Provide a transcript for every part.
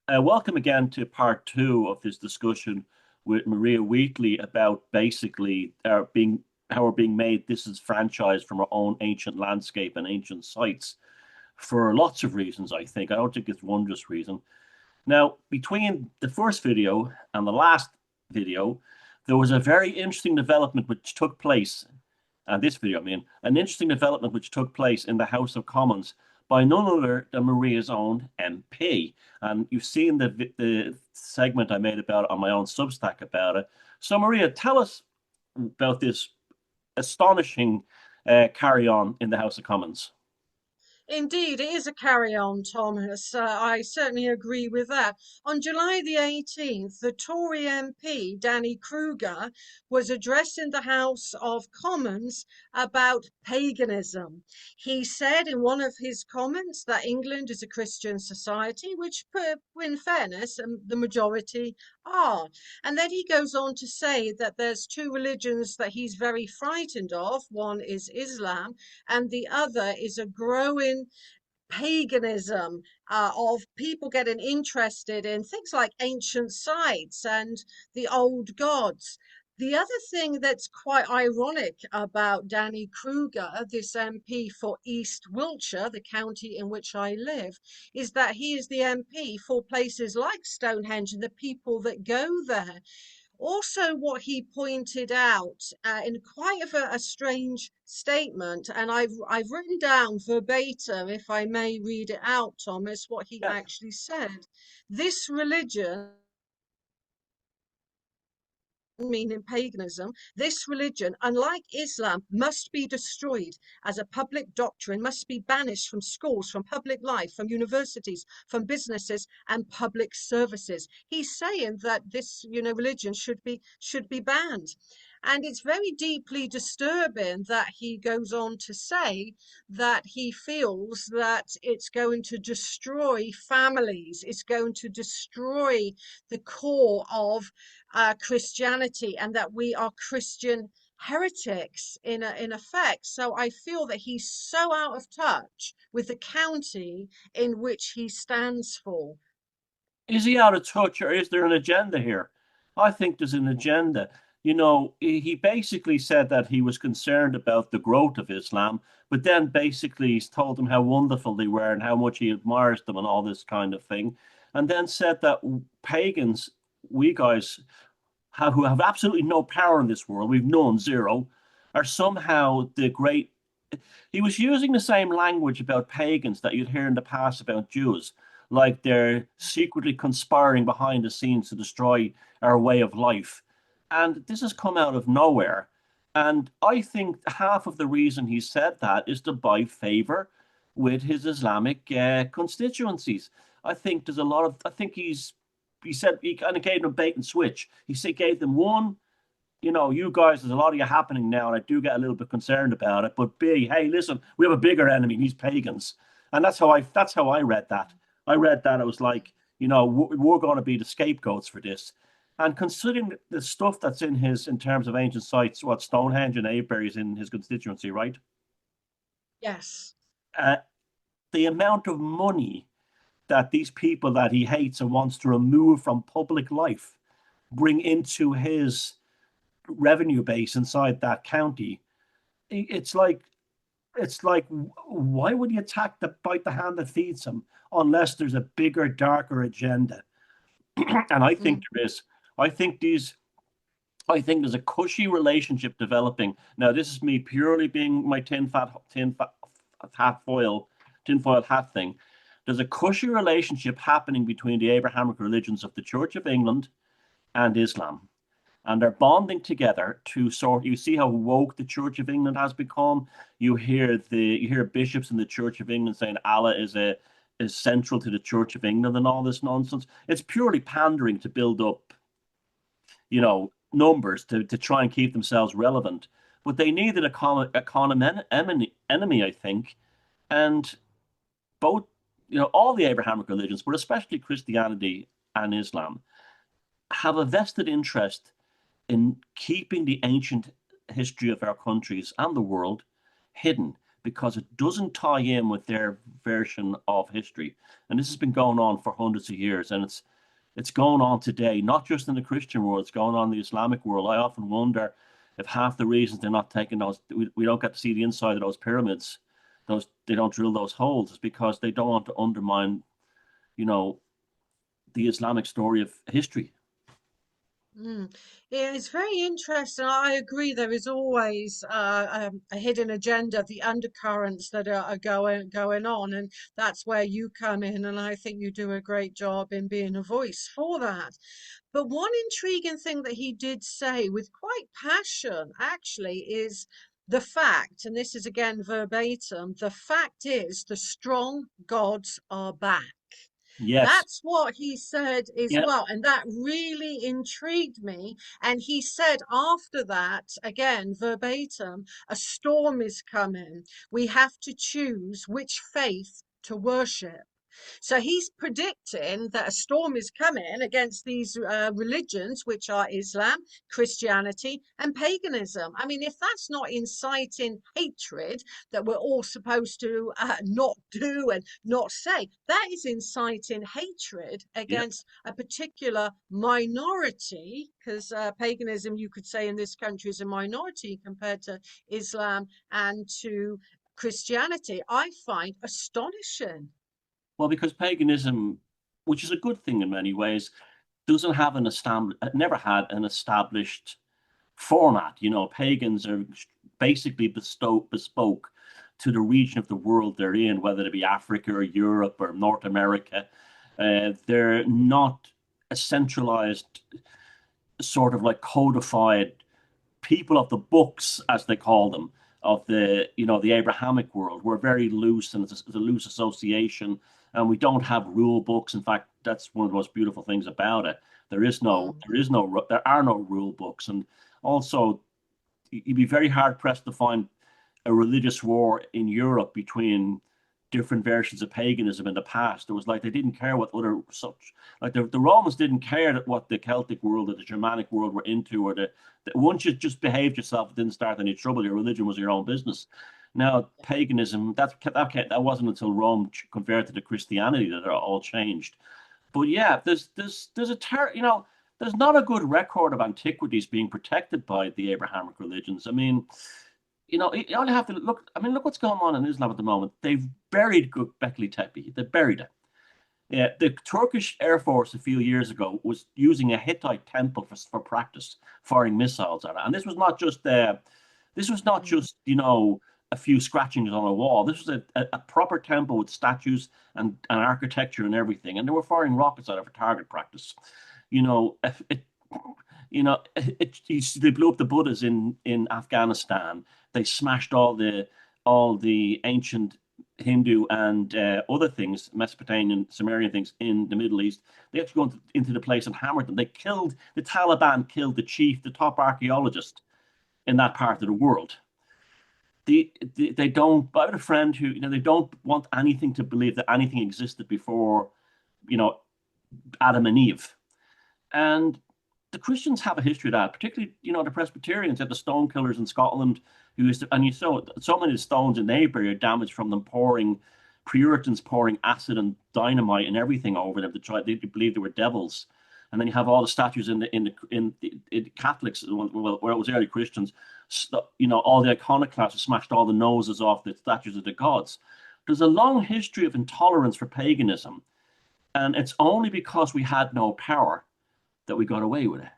Welcome again to part two of this discussion with Maria Wheatley about basically how we're being made this is franchise from our own ancient landscape and ancient sites for lots of reasons, I think. I don't think it's one just reason. Now, between the first video and the last video, there was a very interesting development which took place, and this video, I mean, an interesting development which took place in the House of Commons by none other than Maria's own MP. And you've seen the segment I made about it on my own Substack about it. So, Maria, tell us about this astonishing carry-on in the House of Commons. Indeed, it is a carry-on, Thomas. I certainly agree with that. On July the 18th, the Tory MP, Danny Kruger, was addressing the House of Commons about paganism. He said in one of his comments that England is a Christian society, which, in fairness, the majority are. And then he goes on to say that there's two religions that he's very frightened of. One is Islam, and the other is a growing paganism of people getting interested in things like ancient sites and the old gods. The other thing that's quite ironic about Danny Kruger, this MP for East Wiltshire, the county in which I live, is that he is the MP for places like Stonehenge and the people that go there. Also, what he pointed out in quite a strange statement, and I've written down verbatim, if I may read it out, Thomas, what he Yeah. actually said. This religion, meaning paganism, this religion, unlike Islam, must be destroyed as a public doctrine, must be banished from schools, from public life, from universities, from businesses and public services. He's saying that this, religion should be banned. And it's very deeply disturbing that he goes on to say that he feels that it's going to destroy families, it's going to destroy the core of Christianity, and that we are Christian heretics in effect. So I feel that he's so out of touch with the county in which he stands for. Is he out of touch or is there an agenda here? I think there's an agenda. He basically said that he was concerned about the growth of Islam, but then basically he's told them how wonderful they were and how much he admires them and all this kind of thing. And then said that pagans, we guys who have absolutely no power in this world, we've none, zero, are somehow the great. He was using the same language about pagans that you'd hear in the past about Jews, like they're secretly conspiring behind the scenes to destroy our way of life. And this has come out of nowhere. And I think half of the reason he said that is to buy favor with his Islamic constituencies. I think he said he kind of gave them a bait and switch. He said, gave them one, you guys, there's a lot of you happening now, and I do get a little bit concerned about it. But B, hey, listen, we have a bigger enemy, these pagans, and that's how I read that. I read that it was like, we're going to be the scapegoats for this. And considering the stuff that's in terms of ancient sites, what Stonehenge and Avebury is in his constituency, right? Yes. Uh, the amount of money that these people that he hates and wants to remove from public life bring into his revenue base inside that county. It's like why would he attack the bite the hand that feeds him unless there's a bigger, darker agenda? And I think Mm. there is. I think these I think there's a cushy relationship developing. Now, this is me purely being my hat foil, tinfoil hat thing. There's a cushy relationship happening between the Abrahamic religions of the Church of England and Islam. And they're bonding together to sort. You see how woke the Church of England has become. You hear bishops in the Church of England saying Allah is central to the Church of England and all this nonsense. It's purely pandering to build up, numbers to try and keep themselves relevant. But they needed a common enemy, I think. And both, all the Abrahamic religions, but especially Christianity and Islam, have a vested interest in keeping the ancient history of our countries and the world hidden because it doesn't tie in with their version of history. And this has been going on for hundreds of years, and it's going on today, not just in the Christian world, it's going on in the Islamic world. I often wonder if half the reasons they're not taking those, we don't get to see the inside of those pyramids, those they don't drill those holes, is because they don't want to undermine, you know, the Islamic story of history. Mm. Yeah, it's very interesting. I agree. There is always a hidden agenda, the undercurrents that are going on, and that's where you come in. And I think you do a great job in being a voice for that. But one intriguing thing that he did say with quite passion, actually, is the fact, and this is again verbatim, the fact is the strong gods are back. Yes. That's what he said as Yeah. well. And that really intrigued me. And he said after that, again, verbatim, a storm is coming. We have to choose which faith to worship. So he's predicting that a storm is coming against these religions, which are Islam, Christianity, and paganism. I mean, if that's not inciting hatred that we're all supposed to not do and not say, that is inciting hatred Yeah. against a particular minority, because paganism, you could say, in this country is a minority compared to Islam and to Christianity. I find astonishing. Well, because paganism, which is a good thing in many ways, doesn't have an established, never had an established format. You know, pagans are basically bespoke to the region of the world they're in, whether it be Africa or Europe or North America. They're not a centralized, sort of like codified people of the books, as they call them, of the the Abrahamic world. We're very loose, and it's a loose association, and we don't have rule books. In fact, that's one of the most beautiful things about it. Mm. There are no rule books, and also you'd be very hard pressed to find a religious war in Europe between different versions of paganism in the past. It was like they didn't care what other such like the Romans didn't care what the Celtic world or the Germanic world were into, or the once you just behaved yourself, it didn't start any trouble. Your religion was your own business. Now paganism that wasn't until Rome converted to Christianity that it all changed. But yeah, there's there's not a good record of antiquities being protected by the Abrahamic religions. I mean, you only have to look. I mean, look what's going on in Islam at the moment. They've buried Göbekli Tepe. They buried it. Yeah, the Turkish Air Force a few years ago was using a Hittite temple for practice, firing missiles at it. And this was not Mm. just a few scratchings on a wall. This was a proper temple with statues and architecture and everything. And they were firing rockets at it for target practice. You know, it, they blew up the Buddhas in Afghanistan. They smashed all the ancient Hindu and other things, Mesopotamian, Sumerian things in the Middle East. They actually go into the place and hammered them. The Taliban killed the chief, the top archaeologist in that part of the world. They don't. I have a friend who, they don't want anything to believe that anything existed before, you know, Adam and Eve. And the Christians have a history of that, particularly, the Presbyterians had the stone killers in Scotland who used to, and you saw so many of the stones in Maybury are damaged from them Puritans pouring acid and dynamite and everything over them to try, they believed they were devils. And then you have all the statues in Catholics, well, where it was early Christians, all the iconoclasts smashed all the noses off the statues of the gods. There's a long history of intolerance for paganism, and it's only because we had no power that we got away with it.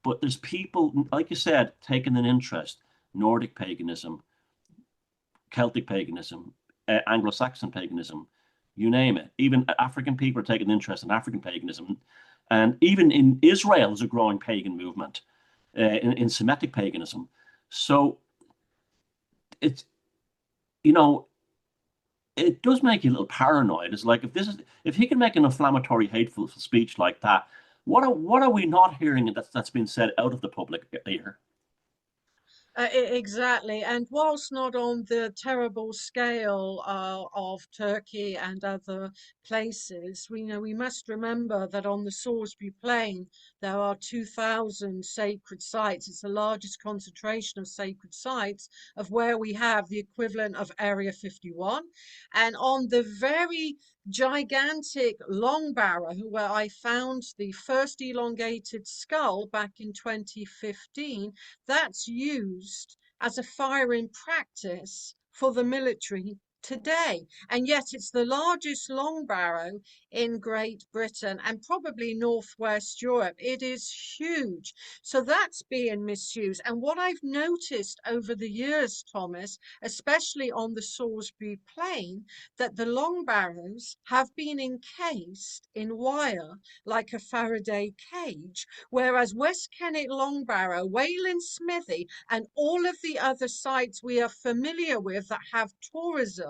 But there's people, like you said, taking an interest. Nordic paganism, Celtic paganism, Anglo-Saxon paganism, you name it. Even African people are taking an interest in African paganism. And even in Israel, there's a growing pagan movement in Semitic paganism. So it's, you know, it does make you a little paranoid. It's like if he can make an inflammatory, hateful speech like that, what are we not hearing that's been said out of the public ear? Exactly. And whilst not on the terrible scale of Turkey and other places, we must remember that on the Salisbury Plain there are 2,000 sacred sites. It's the largest concentration of sacred sites of where we have the equivalent of Area 51. And on the very gigantic Long Barrow, where I found the first elongated skull back in 2015, that's used as a firing practice for the military today. And yet it's the largest long barrow in Great Britain and probably Northwest Europe. It is huge. So that's being misused. And what I've noticed over the years, Thomas, especially on the Salisbury Plain, that the long barrows have been encased in wire like a Faraday cage, whereas West Kennet Long Barrow, Wayland Smithy, and all of the other sites we are familiar with that have tourism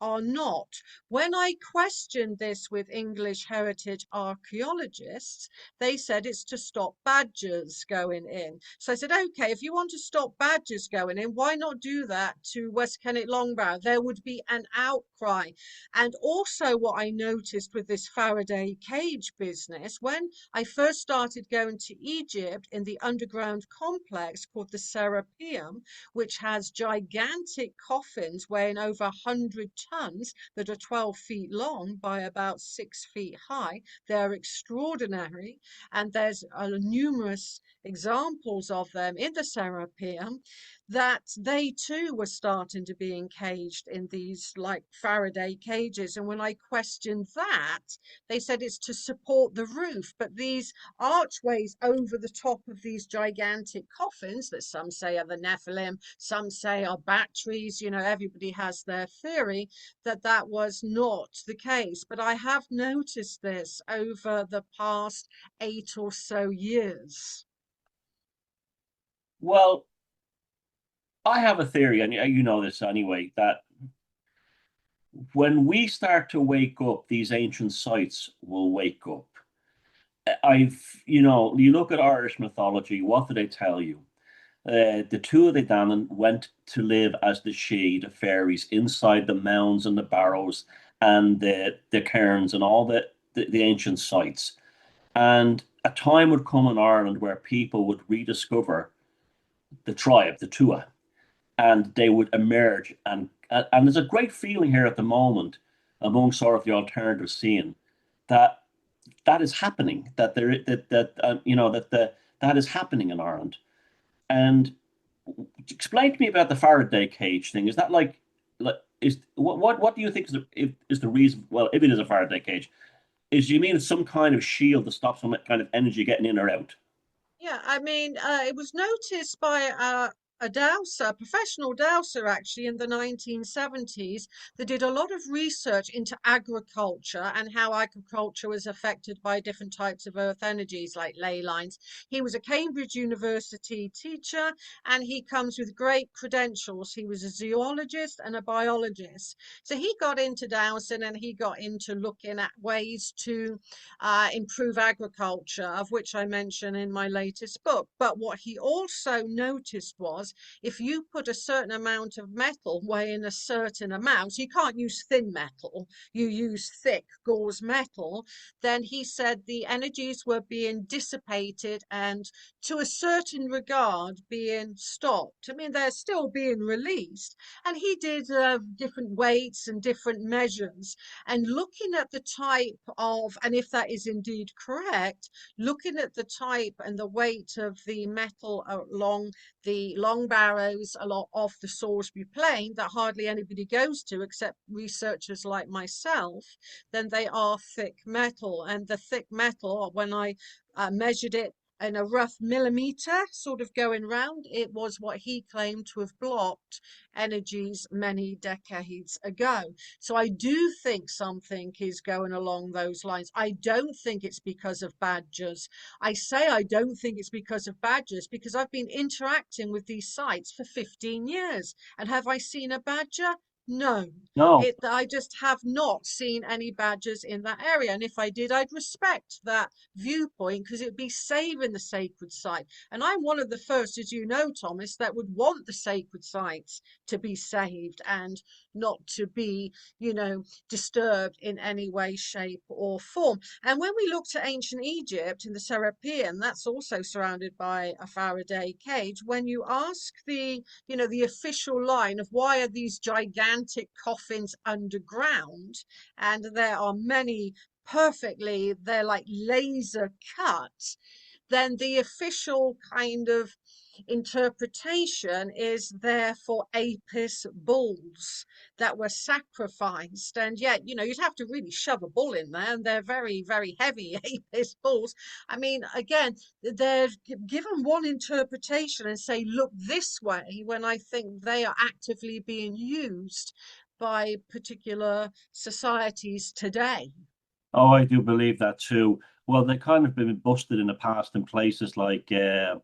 are not. When I questioned this with English heritage archaeologists, they said it's to stop badgers going in. So I said, okay, if you want to stop badgers going in, why not do that to West Kennet Long Barrow? There would be an outcry. And also what I noticed with this Faraday cage business, when I first started going to Egypt in the underground complex called the Serapeum, which has gigantic coffins weighing over 100 tons that are 12 feet long by about 6 feet high. They're extraordinary, and there's numerous examples of them in the Serapeum, that they too were starting to be encaged in these like Faraday cages. And when I questioned that, they said it's to support the roof. But these archways over the top of these gigantic coffins that some say are the Nephilim, some say are batteries, everybody has their theory, that was not the case. But I have noticed this over the past 8 or so years. Well, I have a theory, and you know this anyway, that when we start to wake up, these ancient sites will wake up. You look at Irish mythology, what do they tell you? The two of the Danann went to live as the Sidhe, the fairies, inside the mounds and the barrows and the cairns and all the ancient sites. And a time would come in Ireland where people would rediscover the tribe, the Tua, and they would emerge. And there's a great feeling here at the moment among sort of the alternative scene that that is happening, that there that you know that that is happening in Ireland. And explain to me about the Faraday cage thing. Is that like is what do you think is the reason? Well, if it is a Faraday cage, is you mean it's some kind of shield to stop some kind of energy getting in or out? Yeah, I mean, it was noticed by a dowser, a professional dowser actually, in the 1970s, that did a lot of research into agriculture and how agriculture was affected by different types of earth energies like ley lines. He was a Cambridge University teacher and he comes with great credentials. He was a zoologist and a biologist. So he got into dowsing and he got into looking at ways to improve agriculture, of which I mention in my latest book. But what he also noticed was if you put a certain amount of metal weighing a certain amount, so you can't use thin metal, you use thick gauze metal, then he said the energies were being dissipated and to a certain regard being stopped. I mean, they're still being released. And he did different weights and different measures and looking at the type of, and if that is indeed correct, looking at the type and the weight of the metal along the long barrows along off the Salisbury Plain that hardly anybody goes to except researchers like myself, then they are thick metal. And the thick metal, when I measured it in a rough millimeter, sort of going round, it was what he claimed to have blocked energies many decades ago. So I do think something is going along those lines. I don't think it's because of badgers. I say I don't think it's because of badgers because I've been interacting with these sites for 15 years. And have I seen a badger? No, No. I just have not seen any badgers in that area. And if I did, I'd respect that viewpoint because it'd be saving the sacred site. And I'm one of the first, as you know, Thomas, that would want the sacred sites to be saved and not to be, disturbed in any way, shape, or form. And when we looked at ancient Egypt in the Serapeum, that's also surrounded by a Faraday cage. When you ask the official line of why are these gigantic coffins underground, and there are many perfectly, they're like laser cut, then the official kind of interpretation is there for Apis bulls that were sacrificed. And yet, you'd have to really shove a bull in there, and they're very, very heavy Apis bulls. I mean, again, they're given one interpretation and say, look this way, when I think they are actively being used by particular societies today. Oh, I do believe that too. Well, they kind of been busted in the past in places like the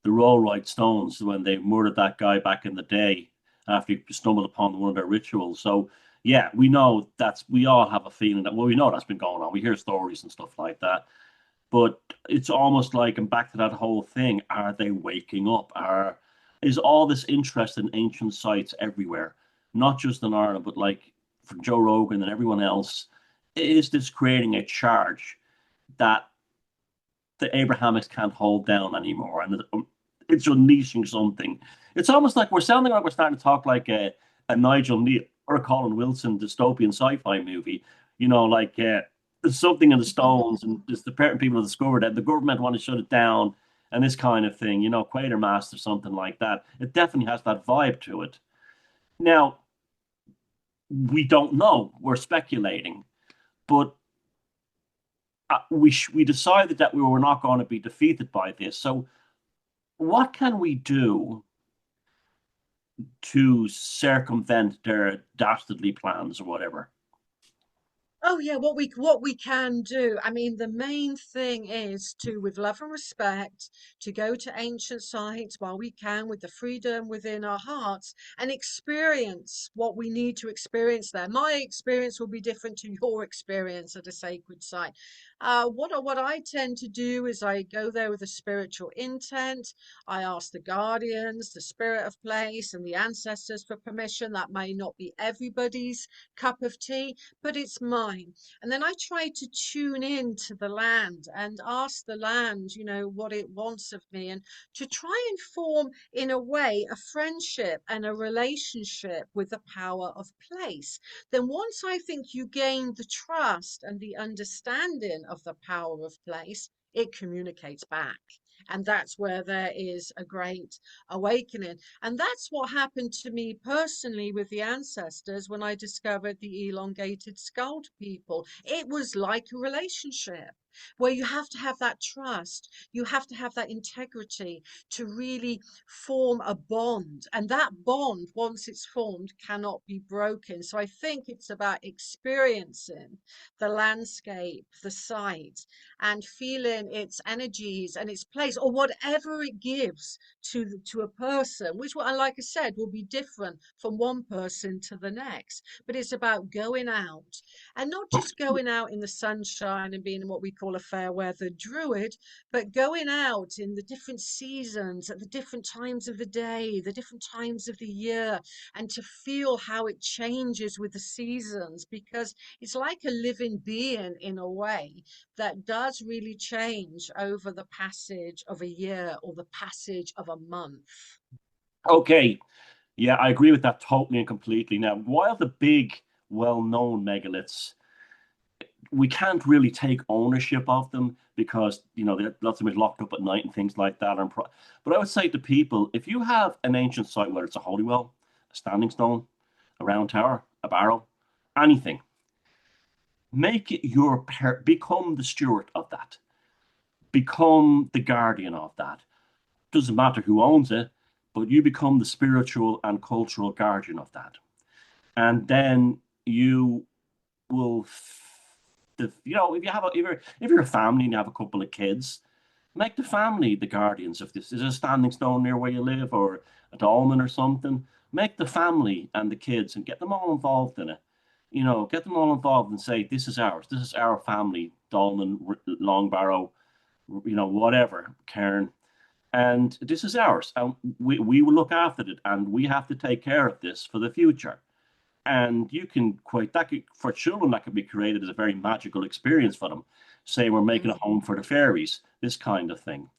Rollright Stones when they murdered that guy back in the day after he stumbled upon one of their rituals. So yeah, we all have a feeling that, well, we know that's been going on. We hear stories and stuff like that. But it's almost like, and back to that whole thing, are they waking up? Is all this interest in ancient sites everywhere, not just in Ireland, but like for Joe Rogan and everyone else, is this creating a charge that the Abrahamics can't hold down anymore? And it's unleashing something. It's almost like we're sounding like we're starting to talk like a Nigel Neal or a Colin Wilson dystopian sci-fi movie. Like there's something in the stones, and there's the people have discovered that the government want to shut it down, and this kind of thing. Quatermass or something like that. It definitely has that vibe to it. Now we don't know. We're speculating, but we decided that we were not going to be defeated by this. So what can we do to circumvent their dastardly plans or whatever? Oh yeah, what we can do. I mean, the main thing is to, with love and respect, to go to ancient sites while we can, with the freedom within our hearts, and experience what we need to experience there. My experience will be different to your experience at a sacred site. What I tend to do is I go there with a spiritual intent. I ask the guardians, the spirit of place, and the ancestors for permission. That may not be everybody's cup of tea, but it's mine. And then I try to tune in to the land and ask the land, what it wants of me, and to try and form, in a way, a friendship and a relationship with the power of place. Then once I think you gain the trust and the understanding of the power of place, it communicates back. And that's where there is a great awakening. And that's what happened to me personally with the ancestors when I discovered the elongated skulled people. It was like a relationship where you have to have that trust, you have to have that integrity to really form a bond. And that bond, once it's formed, cannot be broken. So I think it's about experiencing the landscape, the site, and feeling its energies and its place, or whatever it gives to a person, which, well, like I said, will be different from one person to the next. But it's about going out, and not just going out in the sunshine and being what we call a fair weather druid, but going out in the different seasons, at the different times of the day, the different times of the year, and to feel how it changes with the seasons, because it's like a living being in a way that does really change over the passage of a year or the passage of a month. Okay, yeah, I agree with that totally and completely. Now, while the big, well-known megaliths, we can't really take ownership of them because they're lots of them locked up at night and things like that. But I would say to people, if you have an ancient site, whether it's a holy well, a standing stone, a round tower, a barrow, anything, make it become the steward of that, become the guardian of that. Doesn't matter who owns it, but you become the spiritual and cultural guardian of that. And then you will, if you have if you're a family and you have a couple of kids, make the family the guardians of this. Is there a standing stone near where you live, or a dolmen or something? Make the family and the kids and get them all involved in it. You know, get them all involved and say, this is ours. This is our family, Dolman, Longbarrow, you know, whatever, Cairn. And this is ours. And we will look after it. And we have to take care of this for the future. And you can quite that could, for children that could be created as a very magical experience for them. Say we're making a Mm. home for the fairies, this kind of thing.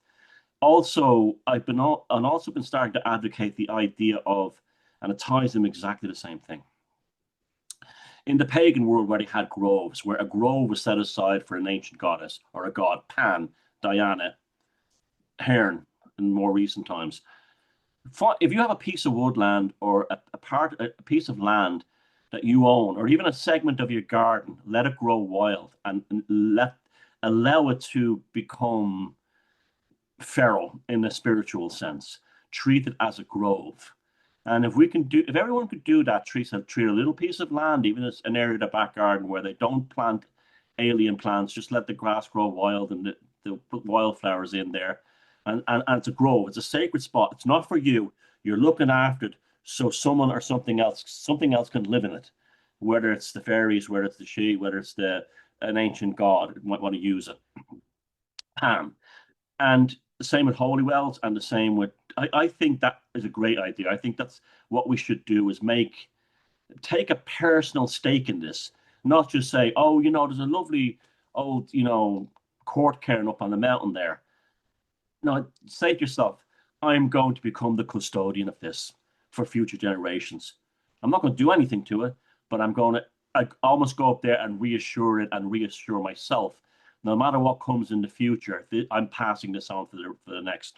Also, and also been starting to advocate the idea of, and it ties them exactly the same thing. In the pagan world, where they had groves, where a grove was set aside for an ancient goddess or a god, Pan, Diana, Herne, in more recent times. If you have a piece of woodland or a piece of land that you own, or even a segment of your garden, let it grow wild and allow it to become feral in a spiritual sense. Treat it as a grove. And if everyone could do that, treat a little piece of land, even as an area of the back garden where they don't plant alien plants, just let the grass grow wild and they'll put wildflowers in there. And it's a grove, it's a sacred spot. It's not for you. You're looking after it so someone or something else can live in it. Whether it's the fairies, whether it's the she, whether it's an ancient god might want to use it. Pan. And the same with holy wells, and the same with I think that is a great idea. I think that's what we should do is take a personal stake in this, not just say, oh, you know, there's a lovely old, you know, court cairn up on the mountain there. No, say to yourself, I'm going to become the custodian of this for future generations. I'm not going to do anything to it, but I almost go up there and reassure it and reassure myself. No matter what comes in the future, I'm passing this on for the next.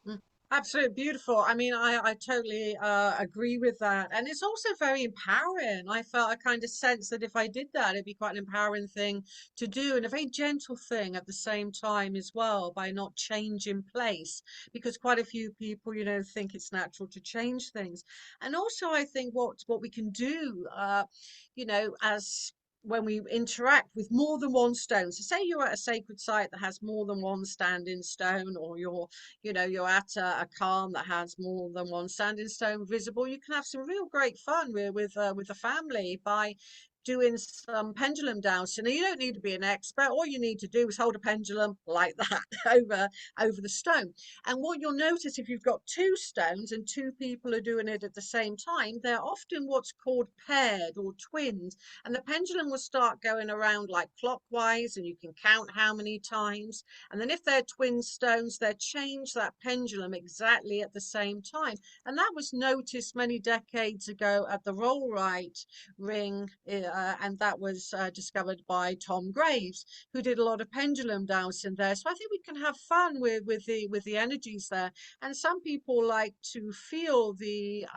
Mm. Absolutely beautiful. I mean, I totally agree with that. And it's also very empowering. I felt a kind of sense that if I did that, it'd be quite an empowering thing to do and a very gentle thing at the same time as well, by not changing place. Because quite a few people, you know, think it's natural to change things. And also, I think what we can do, you know, as when we interact with more than one stone. So say you're at a sacred site that has more than one standing stone, or you're at a calm that has more than one standing stone visible. You can have some real great fun with the family by doing some pendulum dowsing. And you don't need to be an expert. All you need to do is hold a pendulum like that over the stone. And what you'll notice, if you've got two stones and two people are doing it at the same time, they're often what's called paired or twins. And the pendulum will start going around like clockwise, and you can count how many times. And then if they're twin stones, they change that pendulum exactly at the same time. And that was noticed many decades ago at the Rollright ring, and that was discovered by Tom Graves, who did a lot of pendulum dowsing there. So I think we can have fun with the energies there. And some people like to feel the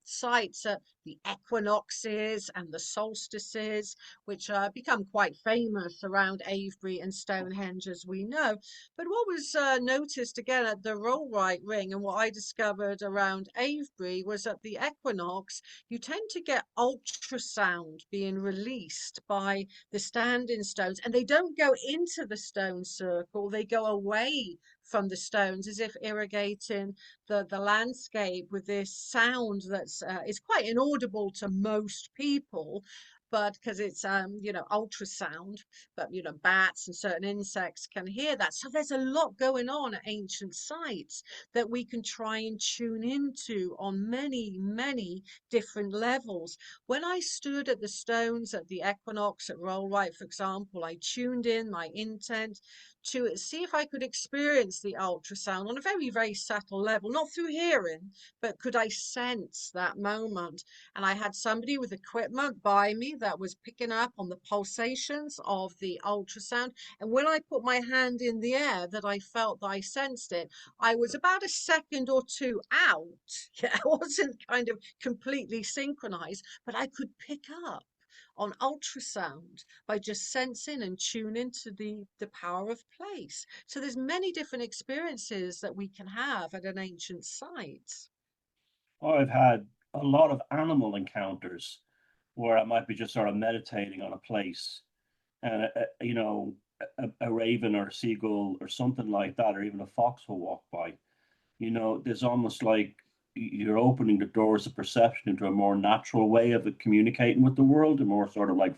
sites at the equinoxes and the solstices, which become quite famous around Avebury and Stonehenge, as we know. But what was noticed again at the Rollright ring, and what I discovered around Avebury, was at the equinox, you tend to get ultrasound being released by the standing stones, and they don't go into the stone circle, they go away from the stones as if irrigating the landscape with this sound that's is quite inaudible to most people, but because it's ultrasound, but bats and certain insects can hear that. So there's a lot going on at ancient sites that we can try and tune into on many different levels. When I stood at the stones at the equinox at Rollright, for example, I tuned in my intent to see if I could experience the ultrasound on a very subtle level, not through hearing, but could I sense that moment? And I had somebody with equipment by me that was picking up on the pulsations of the ultrasound. And when I put my hand in the air, that I felt that I sensed it, I was about a second or two out. Yeah, I wasn't kind of completely synchronized, but I could pick up on ultrasound by just sensing and tuning to the power of place. So there's many different experiences that we can have at an ancient site. I've had a lot of animal encounters where I might be just sort of meditating on a place, and you know, a raven or a seagull or something like that, or even a fox will walk by. You know, there's almost like you're opening the doors of perception into a more natural way of communicating with the world, a more sort of like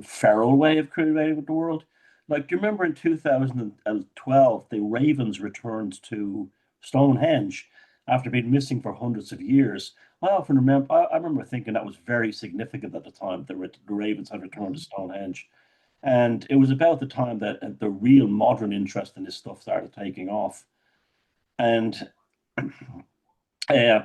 feral way of communicating with the world. Like, do you remember in 2012, the ravens returned to Stonehenge after being missing for hundreds of years? I often remember, I remember thinking that was very significant at the time that the ravens had returned to Stonehenge. And it was about the time that the real modern interest in this stuff started taking off. And uh,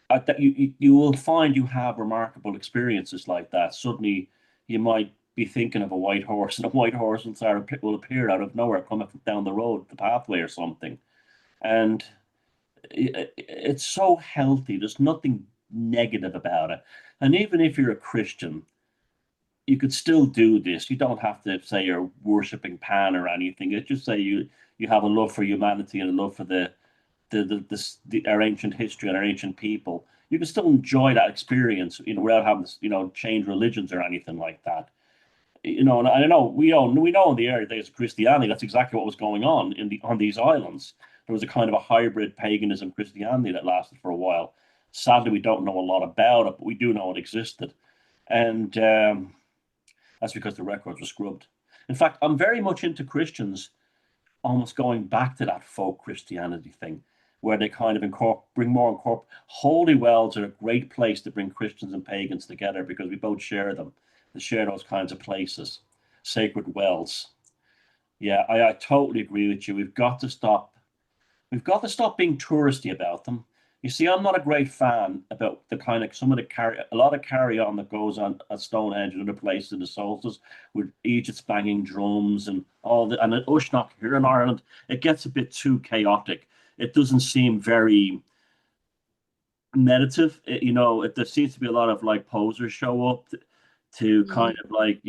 that you will find you have remarkable experiences like that. Suddenly, you might be thinking of a white horse, and a white horse will appear out of nowhere, coming down the road, the pathway or something. And it's so healthy. There's nothing negative about it. And even if you're a Christian, you could still do this. You don't have to say you're worshiping Pan or anything. It's just say you have a love for humanity and a love for our ancient history and our ancient people. You can still enjoy that experience, without having to, change religions or anything like that. And I know we know in the early days of Christianity, that's exactly what was going on on these islands. There was a kind of a hybrid paganism Christianity that lasted for a while. Sadly, we don't know a lot about it, but we do know it existed, and that's because the records were scrubbed. In fact, I'm very much into Christians almost going back to that folk Christianity thing, where they kind of bring more holy wells are a great place to bring Christians and pagans together because we both share them. They share those kinds of places, sacred wells. Yeah, I totally agree with you. We've got to stop. We've got to stop being touristy about them. You see, I'm not a great fan about the kind of some of the a lot of carry on that goes on at Stonehenge and other places in the solstice with Egypt's banging drums and and at Ushnock here in Ireland. It gets a bit too chaotic. It doesn't seem very meditative. There seems to be a lot of like posers show up to kind Mm. of like,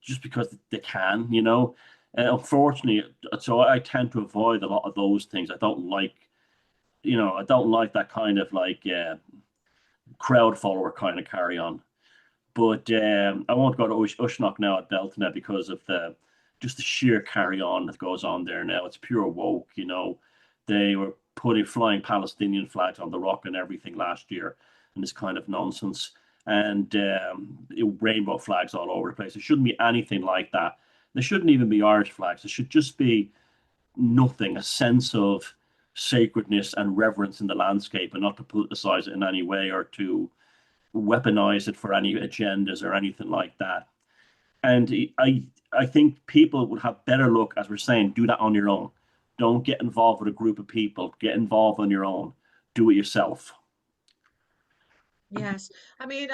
just because they can. And unfortunately, so I tend to avoid a lot of those things. I don't like that kind of like crowd follower kind of carry on. But I won't go to Ushnock now at Beltane because of the sheer carry on that goes on there now. It's pure woke. They were putting flying Palestinian flags on the rock and everything last year, and this kind of nonsense. And rainbow flags all over the place. It shouldn't be anything like that. There shouldn't even be Irish flags. It should just be nothing, a sense of sacredness and reverence in the landscape, and not to politicize it in any way or to weaponize it for any agendas or anything like that. And I think people would have better luck, as we're saying, do that on your own. Don't get involved with a group of people. Get involved on your own. Do it yourself. Yes, I mean,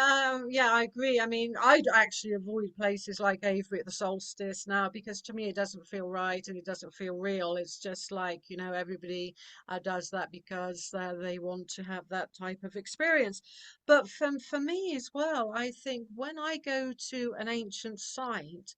yeah, I agree. I mean, I'd actually avoid places like Avebury at the solstice now because to me it doesn't feel right and it doesn't feel real. It's just like, everybody does that because they want to have that type of experience. But for me as well, I think when I go to an ancient site,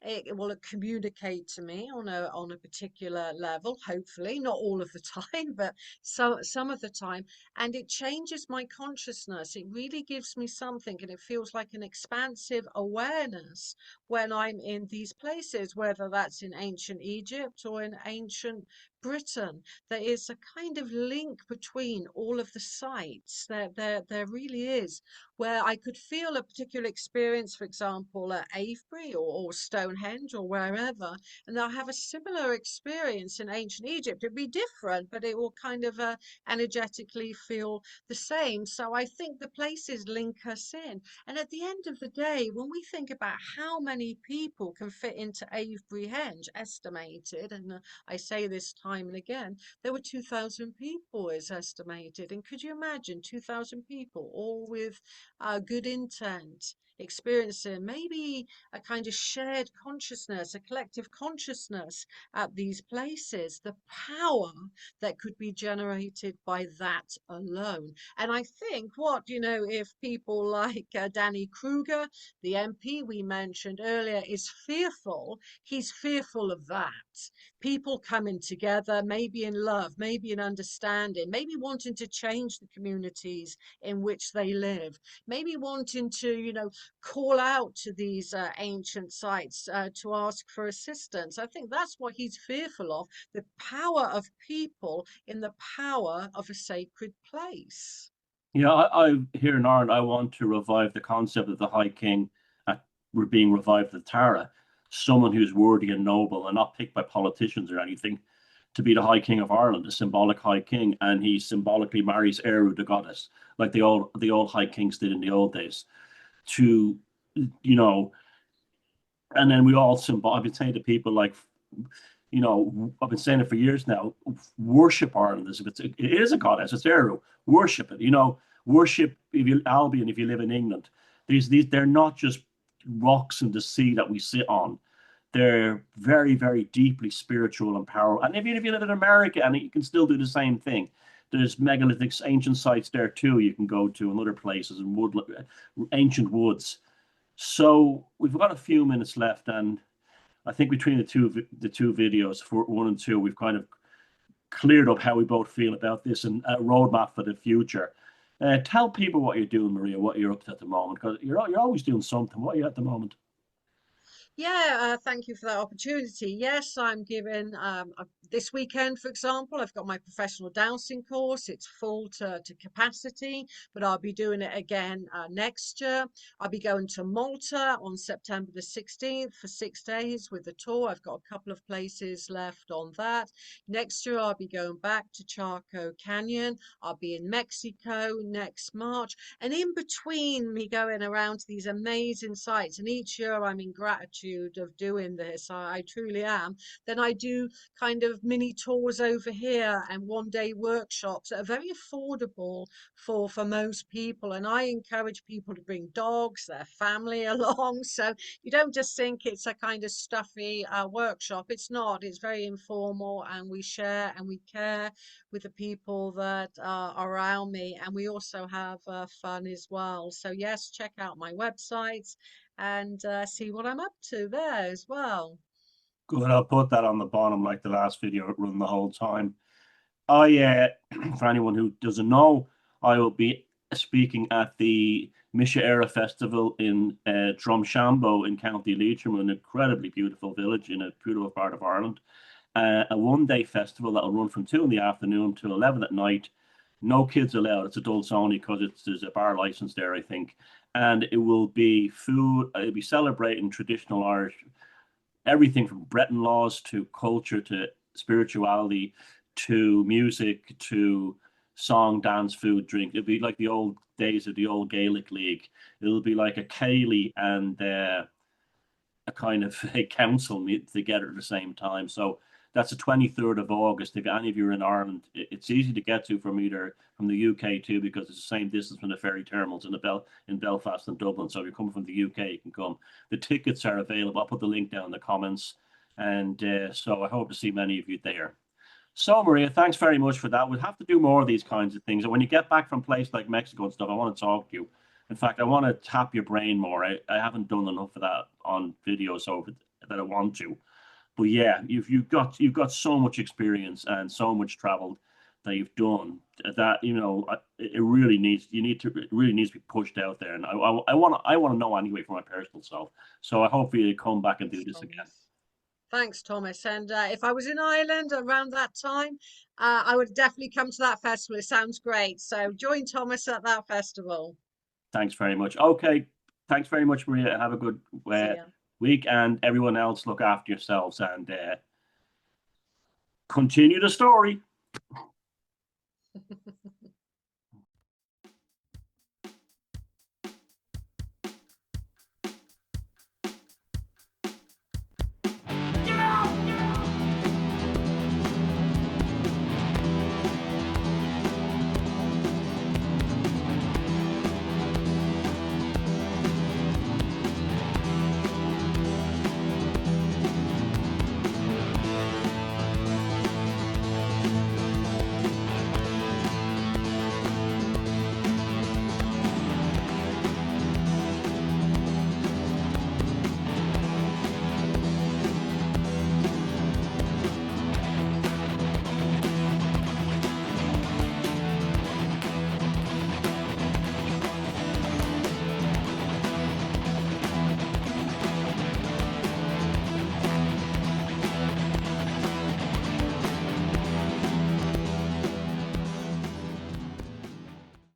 it will communicate to me on a particular level, hopefully, not all of the time, but some of the time, and it changes my consciousness. It really gives me something, and it feels like an expansive awareness when I'm in these places, whether that's in ancient Egypt or in ancient Britain. There is a kind of link between all of the sites. There really is, where I could feel a particular experience, for example, at Avebury or Stonehenge or wherever, and I'll have a similar experience in ancient Egypt. It'd be different, but it will kind of energetically feel the same. So I think the places link us in. And at the end of the day, when we think about how many people can fit into Avebury Henge, estimated, and I say this time and again, there were 2,000 people is estimated. And could you imagine 2,000 people, all with good intent, experiencing maybe a kind of shared consciousness, a collective consciousness at these places, the power that could be generated by that alone. And I think if people like Danny Kruger, the MP we mentioned earlier, is fearful, he's fearful of that. People coming together, maybe in love, maybe in understanding, maybe wanting to change the communities in which they live, maybe wanting to, call out to these ancient sites to ask for assistance. I think that's what he's fearful of, the power of people in the power of a sacred place. Yeah, I here in Ireland, I want to revive the concept of the High King at we're being revived at Tara, someone who's worthy and noble and not picked by politicians or anything, to be the High King of Ireland, a symbolic High King, and he symbolically marries Eru, the goddess, like the old High Kings did in the old days. To you know, and then we all symbol. I've been saying to people like, I've been saying it for years now. Worship Ireland as if it is a goddess. It's Eru. Worship it. Worship if you Albion if you live in England. These they're not just rocks in the sea that we sit on. They're very very deeply spiritual and powerful. And even if you live in America, and you can still do the same thing. There's megalithic ancient sites there too. You can go to in other places and ancient woods. So we've got a few minutes left, and I think between the two videos, for one and two, we've kind of cleared up how we both feel about this and a roadmap for the future. Tell people what you're doing, Maria, what you're up to at the moment, because you're always doing something. What are you at the moment? Yeah, thank you for that opportunity. Yes, I'm giving this weekend, for example, I've got my professional dowsing course. It's full to capacity, but I'll be doing it again next year. I'll be going to Malta on September the 16th for 6 days with the tour. I've got a couple of places left on that. Next year, I'll be going back to Chaco Canyon. I'll be in Mexico next March. And in between me going around to these amazing sites, and each year I'm in gratitude of doing this, I truly am, then I do kind of mini tours over here and 1 day workshops that are very affordable for most people. And I encourage people to bring dogs, their family along. So you don't just think it's a kind of stuffy workshop. It's not. It's very informal, and we share and we care with the people that are around me, and we also have fun as well. So yes, check out my websites and see what I'm up to there as well. Good. I'll put that on the bottom like the last video it run the whole time. I, for anyone who doesn't know, I will be speaking at the Misha Era Festival in Drumshambo in County Leitrim, an incredibly beautiful village in a beautiful part of Ireland. A 1 day festival that will run from 2 in the afternoon to 11 at night. No kids allowed. It's adults only because there's a bar license there, I think. And it will be food. It'll be celebrating traditional Irish, everything from Breton laws to culture to spirituality to music to song, dance, food, drink. It'll be like the old days of the old Gaelic League. It'll be like a Cayley and a kind of a council meet together at the same time. So that's the 23rd of August. If any of you are in Ireland, it's easy to get to from either from the UK too, because it's the same distance from the ferry terminals in Belfast and Dublin. So if you're coming from the UK, you can come. The tickets are available. I'll put the link down in the comments. And so I hope to see many of you there. So, Maria, thanks very much for that. We'll have to do more of these kinds of things. And when you get back from places like Mexico and stuff, I want to talk to you. In fact, I want to tap your brain more. I haven't done enough of that on video, so that I want to. But yeah, you've got so much experience and so much travel that you've done that it really needs it really needs to be pushed out there. And I want to know anyway for my personal self. So I hope you come back and do Thanks, this again. Thomas. Thanks, Thomas. And if I was in Ireland around that time, I would definitely come to that festival. It sounds great. So join Thomas at that festival. Thanks very much. Okay, thanks very much, Maria, and have a good See ya. week. And everyone else, look after yourselves and continue the story.